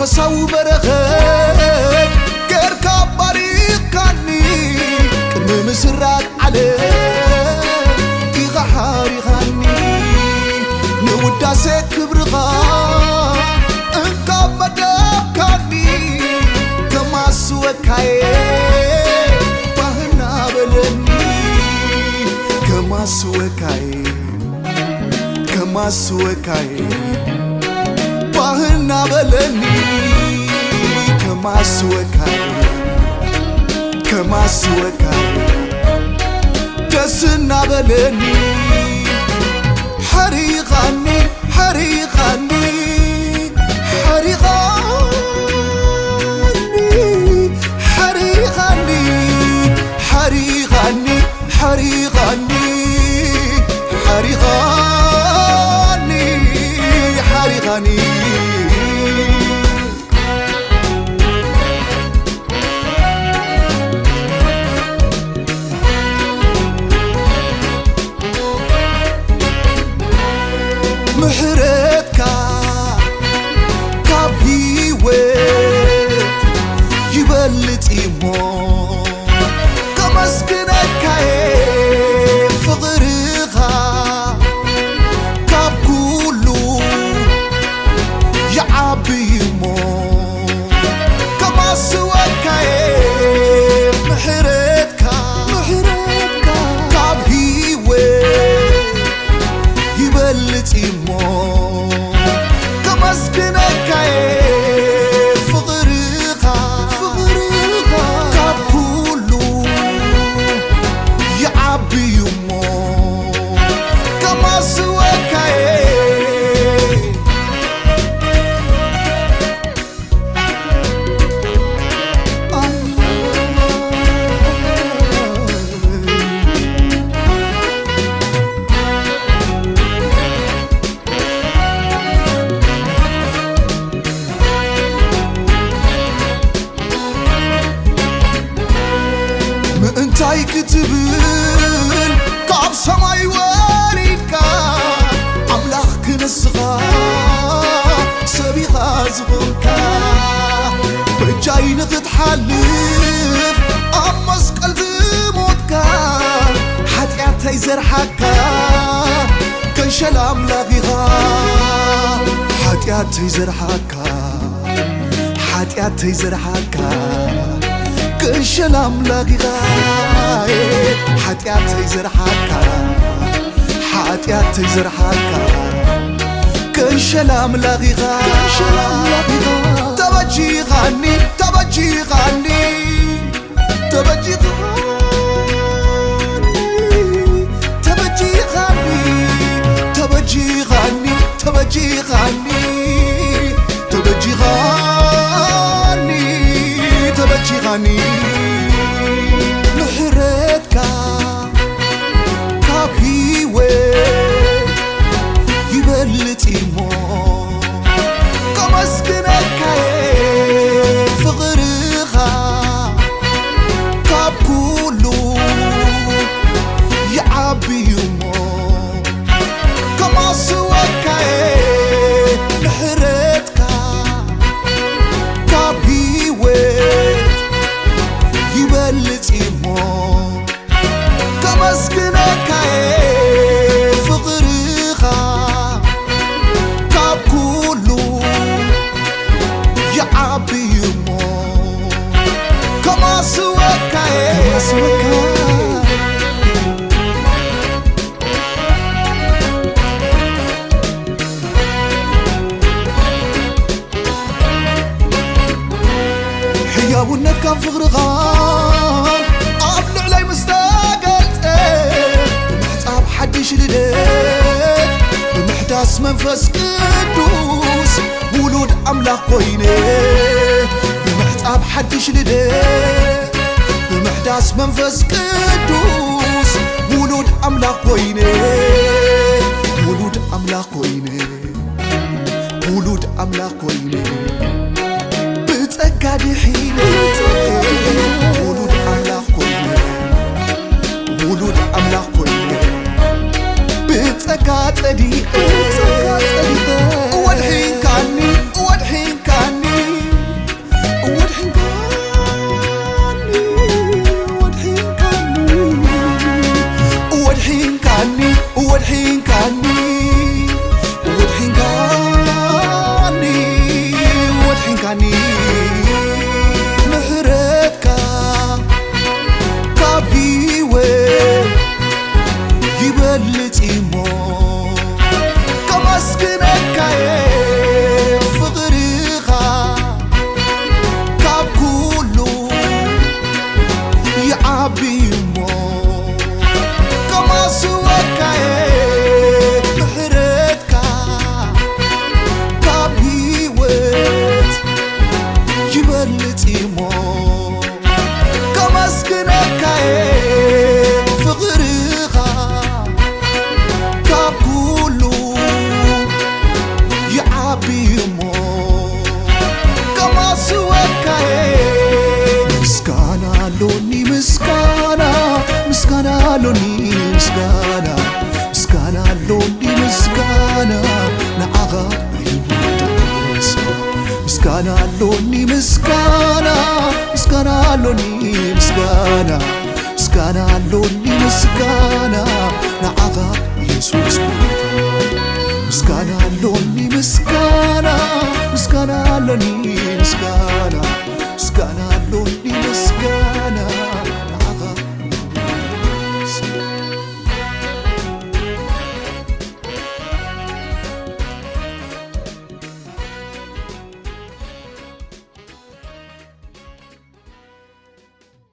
منفساو برخت كركا باريقاني كرم مسراك علي إيغا حاريغاني نوداسي كبرغا انكا مدابكاني كما سوكاي باهنا بلني كما سوكاي كما سوكاي باهنا بلني كما سوكاي كما سوكاي دسنا بلني حريقاني حريقاني حريقاني حريقاني حريقاني حريقاني حريقاني حريقاني محرتك كابي ويت يبلت إيمو كمسكنك فغرغا كاب كله يعبي إيمو كما سواك محرتك كابي ويت يبلت إيمو كمسكنك فغرغا كاب كله يعبي إيمو كما سواك انتاي كتبن كاب سماي واريدكا املاخ كنسغا سبيغا زغنكا بجاي نتحلف امس قلبي موتكا حتياتي زرحكا كنشل املاغيغا حتياتي زرحكا حتياتي زرحكا كنشل أملاقيغا حتياتي زرحكا حتياتي زرحكا كنشل أملاقيغا تبجي غني تبجي غني تبجي غني تبجي غني تبجي غني تبجي غني تبجي غني تبجي غني محرتك كابي ويت يبلت إيمو كمسكنك فغرغا كاب كله يعبي إيمو كما سواك محرتك كابي ويت يبلت إيمو كمسكنك فغرغا كاب كله يعبي إيمو كما سواك حياونت كان فغرغان قابل علي مستقلت بمحتاب حدش لديك بمحداس منفس قدوس ولود أملاك قويني بمحتاب حدش لديك بمحداس منفس قدوس ولود أملاك قويني ولود أملاك قويني ولود أملاك قويني بتأكد حيني ولود أملاك قويني ولود أملاك قويني بتأكد أدي ودحين كاني ይበልጥሞ ከመስግነካዬ ፍቕርኻ ካብ ኩሉ ይዓቢሞ ከማስወካዬ ምስጋና ሎኒ ምስጋና ምስጋና ሎኒ ምስጋና ምስጋና ሎኒ ምስጋና ንዓኻ ምስጋና ሎኒ ምስጋና ምስጋና ሎኒ ምስጋና ምስጋና ሎኒ ምስጋና ንዓኻ ኢየሱስ ምስጋና ሎኒ ምስጋና ምስጋና ሎኒ ምስጋና